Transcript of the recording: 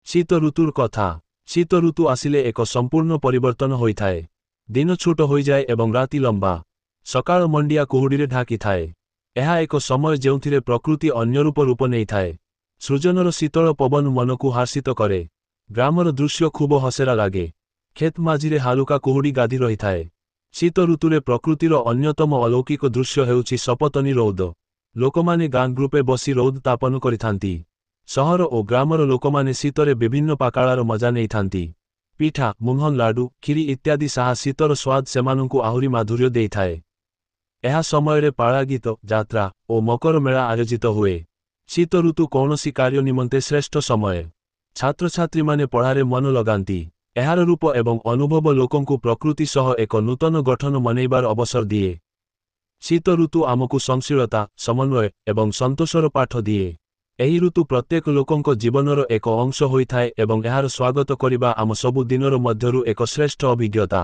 শীত ঋতুর কথা। শীত ঋতু আসিলে এক সম্পূর্ণ পরিবর্তন হইথায়। দিন ছোট হয়ে যায় এবং রাতি লম্বা। সকাল মন্ডিয়া কুহুড়িরে ঢাকি থায়। ଏହା ଏକ ସମୟ ଯେଉଁଥିରେ ପ୍ରକୃତି ଅନ୍ୟରୂପ ରୂପ ନେଇଥାଏ। ସୃଜନର ଶୀତଳ ପବନ ମନକୁ ହାସିତ କରେ। ଗ୍ରାମର ଦୃଶ୍ୟ ଖୁବ ହସେରା ଲାଗେ। କ୍ଷେତ ମାଝିରେ ହାଲୁକା କୁହୁଡ଼ି ଗାଧି ରହିଥାଏ। ଶୀତ ଋତୁରେ ପ୍ରକୃତିର ଅନ୍ୟତମ ଅଲୌକିକ ଦୃଶ୍ୟ ହେଉଛି ସପତନୀ ରୌଦ। ଲୋକମାନେ ଗାଁ ଗ୍ରୁପେ ବସି ରୌଦ ତାପନ କରିଥାନ୍ତି। ସହର ଓ ଗ୍ରାମର ଲୋକମାନେ ଶୀତରେ ବିଭିନ୍ନ ପାକାଳାର ମଜା ନେଇଥାନ୍ତି। ପିଠା, ମୁହଁ ଲାଡୁ, କ୍ଷୀରି ଇତ୍ୟାଦି ସାହା ଶୀତର ସ୍ୱାଦ ସେମାନଙ୍କୁ ଆହୁରି ମାଧୁର୍ଯ୍ୟ ଦେଇଥାଏ। ଏହା ସମୟରେ ପାଳା ଗୀତ, ଯାତ୍ରା ଓ ମକର ମେଳା ଆୟୋଜିତ ହୁଏ। ଶୀତ ଋତୁ କୌଣସି କାର୍ଯ୍ୟ ନିମନ୍ତେ ଶ୍ରେଷ୍ଠ ସମୟ। ଛାତ୍ରଛାତ୍ରୀମାନେ ପଢ଼ାରେ ମନ ଲଗାନ୍ତି। ଏହାର ରୂପ ଏବଂ ଅନୁଭବ ଲୋକଙ୍କୁ ପ୍ରକୃତି ସହ ଏକ ନୂତନ ଗଠନ ମନେଇବାର ଅବସର ଦିଏ। ଶୀତ ଋତୁ ଆମକୁ ସହନଶୀଳତା, ସମନ୍ୱୟ ଏବଂ ସନ୍ତୋଷର ପାଠ ଦିଏ। ଏହି ଋତୁ ପ୍ରତ୍ୟେକ ଲୋକଙ୍କ ଜୀବନର ଏକ ଅଂଶ ହୋଇଥାଏ ଏବଂ ଏହାର ସ୍ୱାଗତ କରିବା ଆମ ସବୁ ଦିନର ମଧ୍ୟରୁ ଏକ ଶ୍ରେଷ୍ଠ ଅଭିଜ୍ଞତା।